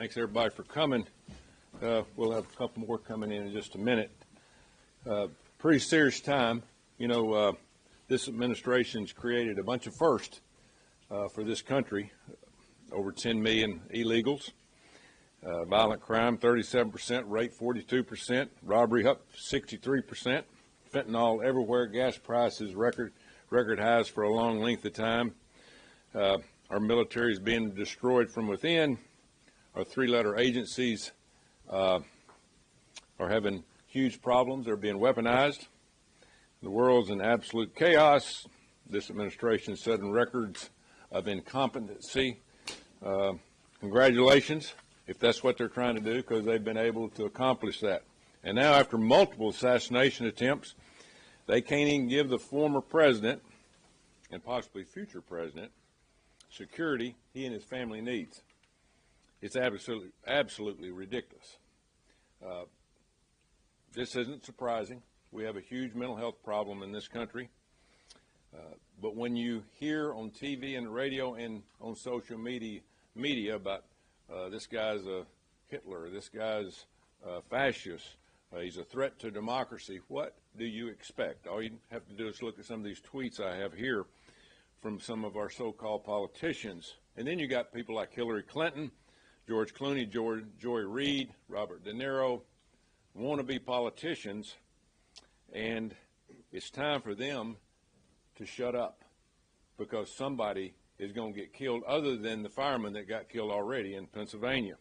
Thanks, everybody, for coming. We'll have a couple more coming in just a minute. Pretty serious time. You know, this administration's created a bunch of firsts for this country. Over 10 million illegals. Violent crime, 37%, rape, 42%, robbery up 63%, fentanyl everywhere, gas prices record highs for a long length of time. Our military is being destroyed from within. Our three-letter agencies are having huge problems. They're being weaponized. The world's in absolute chaos. This administration is setting records of incompetency. Congratulations, if that's what they're trying to do, because they've been able to accomplish that. And now, after multiple assassination attempts, they can't even give the former president and possibly future president security he and his family needs. It's absolutely ridiculous. This isn't surprising. We have a huge mental health problem in this country. But when you hear on TV and radio and on social media about this guy's a Hitler, this guy's a fascist, he's a threat to democracy, what do you expect? All you have to do is look at some of these tweets I have here from some of our so-called politicians. And then you got people like Hillary Clinton, George Clooney, Joy Reid, Robert De Niro, wannabe politicians, and it's time for them to shut up, because somebody is going to get killed other than the fireman that got killed already in Pennsylvania.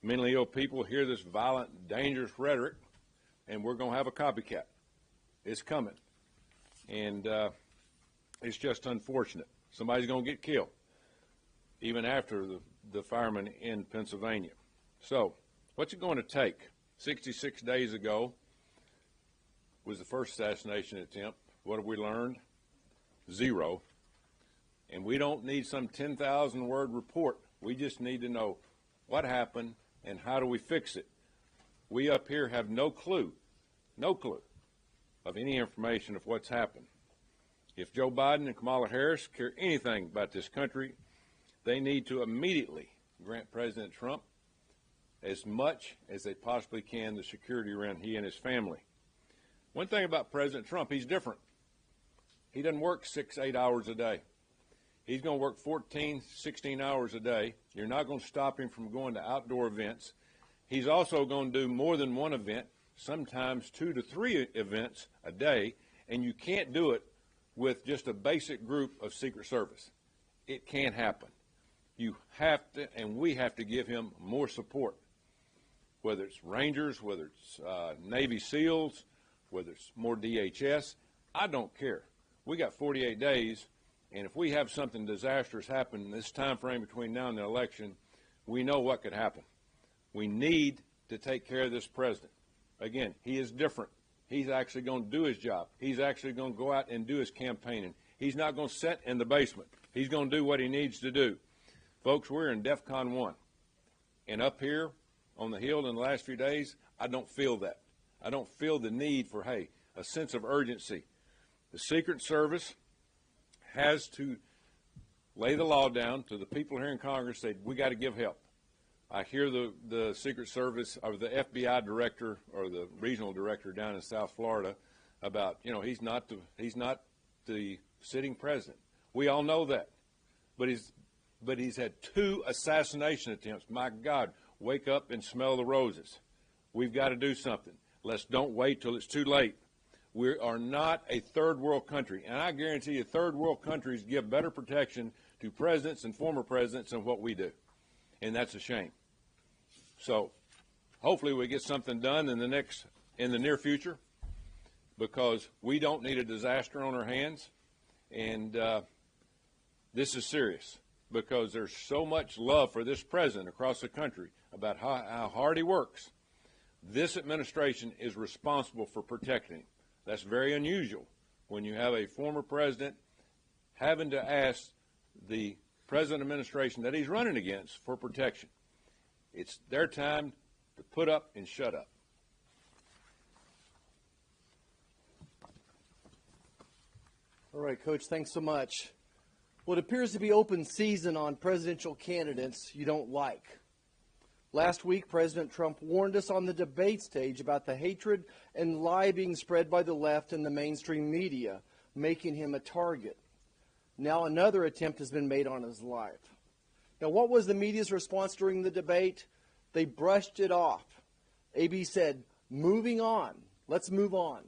Mentally ill people hear this violent, dangerous rhetoric, and we're going to have a copycat. It's coming. And it's just unfortunate. Somebody's going to get killed, even after the fireman in Pennsylvania. So, what's it going to take? 66 days ago was the first assassination attempt. What have we learned? Zero. And we don't need some 10,000 word report. We just need to know what happened and how do we fix it. We up here have no clue of any information of what's happened. If Joe Biden and Kamala Harris care anything about this country, they need to immediately grant President Trump as much as they possibly can the security around he and his family. One thing about President Trump, he's different. He doesn't work 6-8 hours a day. He's going to work 14, 16 hours a day. You're not going to stop him from going to outdoor events. He's also going to do more than one event, sometimes 2 to 3 events a day, and you can't do it with just a basic group of Secret Service. It can't happen. You have to, and we have to give him more support, whether it's Rangers, whether it's Navy SEALs, whether it's more DHS. I don't care. We got 48 days, and if we have something disastrous happen in this time frame between now and the election, we know what could happen. We need to take care of this president. Again, he is different. He's actually going to do his job. He's actually going to go out and do his campaigning. He's not going to sit in the basement. He's going to do what he needs to do. Folks, we're in Defcon 1. And up here on the Hill in the last few days, I don't feel that. I don't feel the need for, hey, a sense of urgency. The Secret Service has to lay the law down to the people here in Congress, say, we got to give help. I hear the Secret Service, or the FBI director, or the regional director down in South Florida about, you know, he's not the sitting president. We all know that. But he's had 2 assassination attempts. My God, wake up and smell the roses. We've got to do something. Let's don't wait till it's too late. We are not a third world country, and I guarantee you third world countries give better protection to presidents and former presidents than what we do, and that's a shame. So hopefully we get something done in the near future, because we don't need a disaster on our hands, and this is serious, because there's so much love for this president across the country about how hard he works. This administration is responsible for protecting him. That's very unusual when you have a former president having to ask the present administration that he's running against for protection. It's their time to put up and shut up. All right, Coach, thanks so much. What appears to be open season on presidential candidates you don't like. Last week, President Trump warned us on the debate stage about the hatred and lie being spread by the left and the mainstream media, making him a target. Now another attempt has been made on his life. Now, what was the media's response during the debate? They brushed it off. AB said, moving on. Let's move on.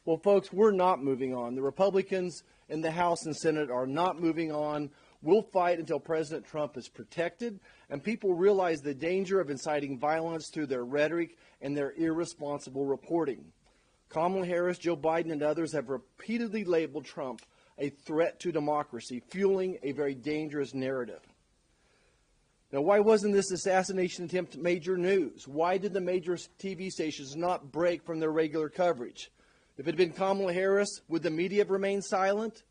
Well, folks, we're not moving on. The Republicans in the House and Senate are not moving on. We'll fight until President Trump is protected and people realize the danger of inciting violence through their rhetoric and their irresponsible reporting. Kamala Harris, Joe Biden, and others have repeatedly labeled Trump a threat to democracy, fueling a very dangerous narrative. Now, why wasn't this assassination attempt major news? Why did the major TV stations not break from their regular coverage? If it had been Kamala Harris, would the media have remained silent?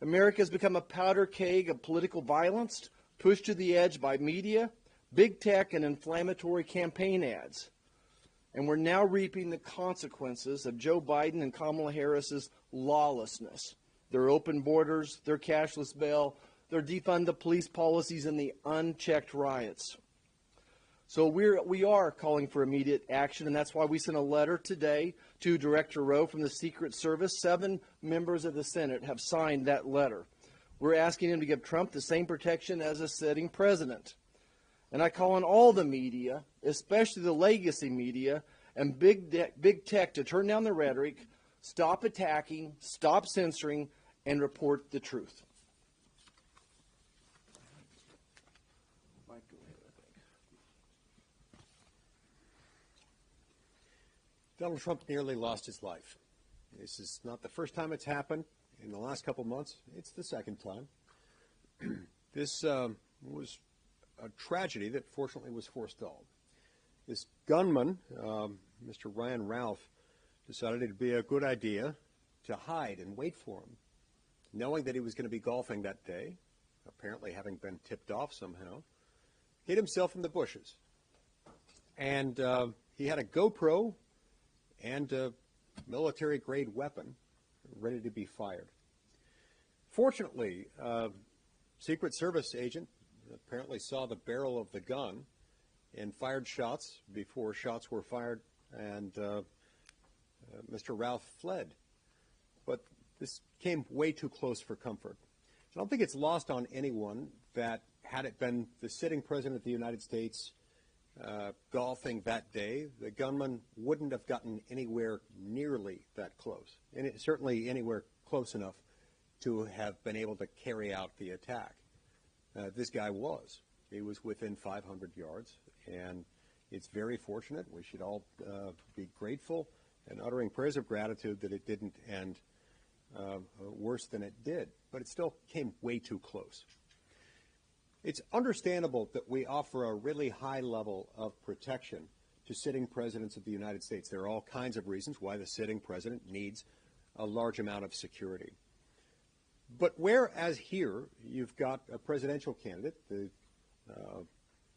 America has become a powder keg of political violence, pushed to the edge by media, big tech, and inflammatory campaign ads. And we're now reaping the consequences of Joe Biden and Kamala Harris's lawlessness. Their open borders, their cashless bail, their defund the police policies, and the unchecked riots. So we are calling for immediate action, and that's why we sent a letter today to Director Rowe from the Secret Service. 7 members of the Senate have signed that letter. We're asking him to give Trump the same protection as a sitting president. And I call on all the media, especially the legacy media and big tech, to turn down the rhetoric, stop attacking, stop censoring, and report the truth. Donald Trump nearly lost his life. This is not the first time it's happened in the last couple months. It's the second time. This was a tragedy that fortunately was forestalled. This gunman, Mr. Ryan Ralph, decided it would be a good idea to hide and wait for him, knowing that he was going to be golfing that day, apparently having been tipped off somehow, hid himself in the bushes. And he had a GoPro and a military-grade weapon ready to be fired. Fortunately, a Secret Service agent apparently saw the barrel of the gun and fired shots before shots were fired, and Mr. Ralph fled. But this came way too close for comfort. I don't think it's lost on anyone that had it been the sitting president of the United States golfing that day, the gunman wouldn't have gotten anywhere nearly that close, and certainly anywhere close enough to have been able to carry out the attack. This guy was. He was within 500 yards, and it's very fortunate. We should all be grateful and uttering prayers of gratitude that it didn't end worse than it did, but it still came way too close. It's understandable that we offer a really high level of protection to sitting presidents of the United States. There are all kinds of reasons why the sitting president needs a large amount of security. But whereas here you've got a presidential candidate,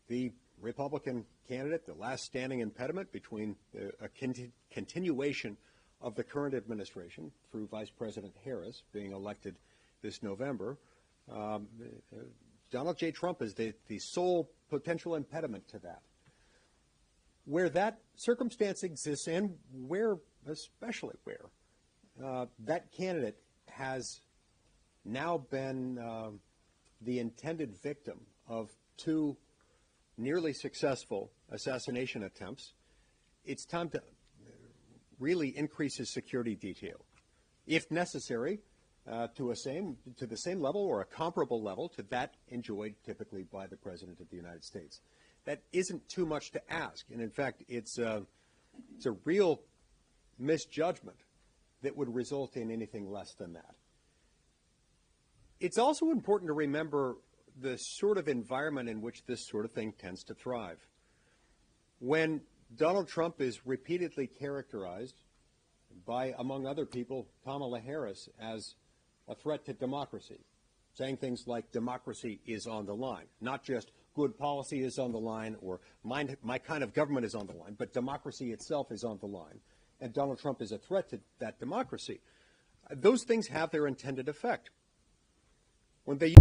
the Republican candidate, the last standing impediment between a continuation of the current administration through Vice President Harris being elected this November, Donald J. Trump is the sole potential impediment to that. Where that circumstance exists, and especially where that candidate has now been the intended victim of 2 nearly successful assassination attempts, it's time to really increase his security detail, if necessary, to the same level or a comparable level to that enjoyed typically by the President of the United States. That isn't too much to ask, and in fact, it's a real misjudgment that would result in anything less than that. It's also important to remember the sort of environment in which this sort of thing tends to thrive. When Donald Trump is repeatedly characterized by, among other people, Kamala Harris as a threat to democracy, saying things like democracy is on the line, not just good policy is on the line or my kind of government is on the line, but democracy itself is on the line, and Donald Trump is a threat to that democracy. Those things have their intended effect. When they